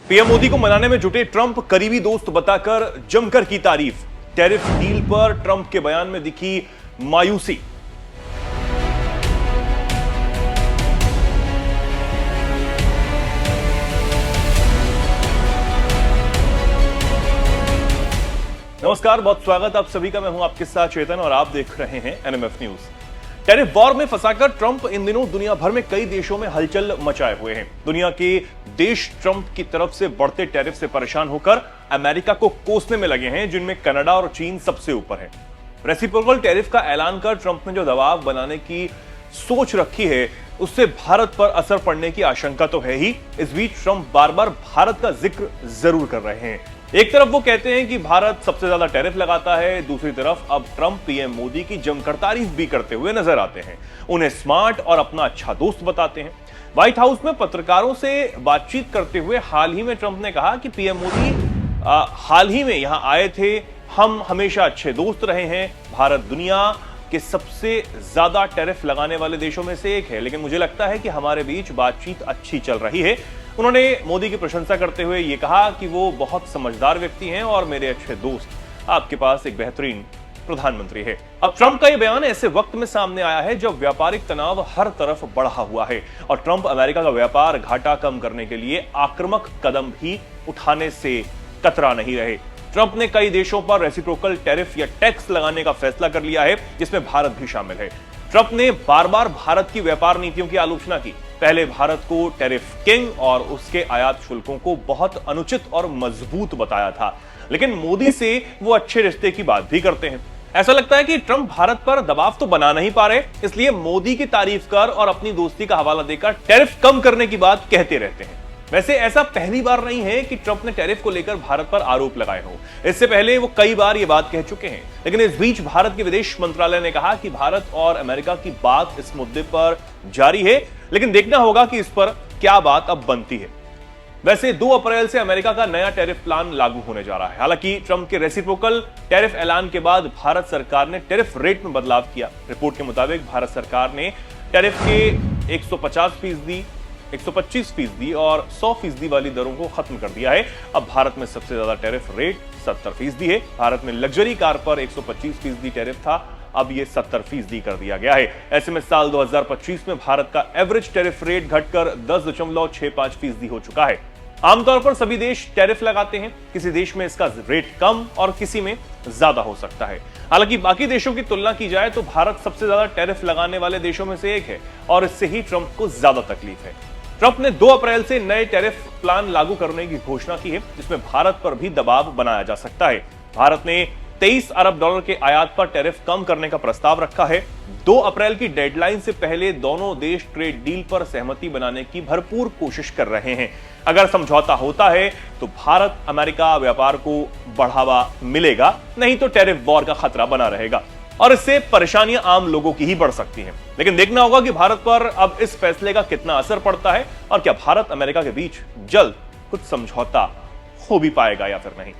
PM Modi को मनाने में जुटे ट्रंप करीबी दोस्त बताकर जमकर की तारीफ। टैरिफ डील पर ट्रंप के बयान में दिखी मायूसी। नमस्कार, बहुत स्वागत आप सभी का। मैं हूं आपके साथ चेतन और आप देख रहे हैं एनएमएफ न्यूज। टैरिफ वॉर में फंसाकर ट्रंप इन दिनों दुनिया भर में कई देशों में हलचल मचाए हुए हैं। दुनिया के देश ट्रंप की तरफ से बढ़ते टैरिफ से परेशान होकर अमेरिका को कोसने में लगे हैं, जिनमें कनाडा और चीन सबसे ऊपर है। रेसिप्रोकल टैरिफ का ऐलान कर ट्रंप ने जो दबाव बनाने की सोच रखी है, उससे भारत पर असर पड़ने की आशंका तो है ही। इस बीच ट्रंप बार बार भारत का जिक्र जरूर कर रहे हैं। एक तरफ वो कहते हैं कि भारत सबसे ज्यादा टैरिफ लगाता है, दूसरी तरफ अब ट्रंप पीएम मोदी की जमकर तारीफ भी करते हुए नजर आते हैं। उन्हें स्मार्ट और अपना अच्छा दोस्त बताते हैं। व्हाइट हाउस में पत्रकारों से बातचीत करते हुए हाल ही में ट्रंप ने कहा कि पीएम मोदी हाल ही में यहां आए थे, हम हमेशा अच्छे दोस्त रहे हैं। भारत दुनिया के सबसे ज्यादा टैरिफ लगाने वाले देशों में से एक है, लेकिन मुझे लगता है कि हमारे बीच बातचीत अच्छी चल रही है। उन्होंने मोदी की प्रशंसा करते हुए यह कहा कि वो बहुत समझदार व्यक्ति हैं और मेरे अच्छे दोस्त, आपके पास एक बेहतरीन प्रधानमंत्री है। अब ट्रंप का यह बयान ऐसे वक्त में सामने आया है जब व्यापारिक तनाव हर तरफ बढ़ा हुआ है और ट्रंप अमेरिका का व्यापार घाटा कम करने के लिए आक्रामक कदम भी उठाने से कतरा नहीं रहे। ट्रंप ने कई देशों पर रेसिप्रोकल टैरिफ या टैक्स लगाने का फैसला कर लिया है, जिसमें भारत भी शामिल है। ट्रंप ने बार बार भारत की व्यापार नीतियों की आलोचना की। पहले भारत को टैरिफ किंग और उसके आयात शुल्कों को बहुत अनुचित और मजबूत बताया था, लेकिन मोदी से वो अच्छे रिश्ते की बात भी करते हैं। ऐसा लगता है कि ट्रंप भारत पर दबाव तो बना नहीं पा रहे, इसलिए मोदी की तारीफ कर और अपनी दोस्ती का हवाला देकर टैरिफ कम करने की बात कहते रहते हैं। वैसे ऐसा पहली बार नहीं है कि ट्रंप ने टैरिफ को लेकर भारत पर आरोप लगाए हो। इससे पहले वो कई बार ये बात कह चुके हैं, लेकिन इस बीच भारत के विदेश मंत्रालय ने कहा कि भारत और अमेरिका की बात इस मुद्दे पर जारी है, लेकिन देखना होगा कि इस पर क्या बात अब बनती है। वैसे 2 अप्रैल से अमेरिका का नया टैरिफ प्लान लागू होने जा रहा है। हालांकि ट्रंप के रेसिप्रोकल टैरिफ ऐलान के बाद भारत सरकार ने टैरिफ रेट में बदलाव किया। रिपोर्ट के मुताबिक भारत सरकार ने टैरिफ के 150%, 125% और 100% वाली दरों को खत्म कर दिया है। अब भारत में सबसे ज्यादा टैरिफ रेट 70% है। भारत में लग्जरी कार पर 125% टैरिफ था, अब ये 70% कर दिया गया है। ऐसे में साल 2025 में भारत का एवरेज टैरिफ रेट घटकर 10.65% हो चुका है। आमतौर पर सभी देश टैरिफ लगाते हैं, किसी देश में इसका रेट कम और किसी में ज्यादा हो सकता है। हालांकि बाकी देशों की तुलना की जाए तो भारत सबसे ज्यादा टैरिफ लगाने वाले देशों में से एक है और इससे ही ट्रंप को ज्यादा तकलीफ है। ट्रंप ने 2 अप्रैल से नए टैरिफ प्लान लागू करने की घोषणा की है, जिसमें भारत पर भी दबाव बनाया जा सकता है। भारत ने $23 अरब के आयात पर टैरिफ कम करने का प्रस्ताव रखा है। 2 अप्रैल की डेडलाइन से पहले दोनों देश ट्रेड डील पर सहमति बनाने की भरपूर कोशिश कर रहे हैं। अगर समझौता होता है तो भारत अमेरिका व्यापार को बढ़ावा मिलेगा, नहीं तो टैरिफ वॉर का खतरा बना रहेगा और इससे परेशानियां आम लोगों की ही बढ़ सकती हैं। लेकिन देखना होगा कि भारत पर अब इस फैसले का कितना असर पड़ता है और क्या भारत अमेरिका के बीच जल्द कुछ समझौता हो भी पाएगा या फिर नहीं।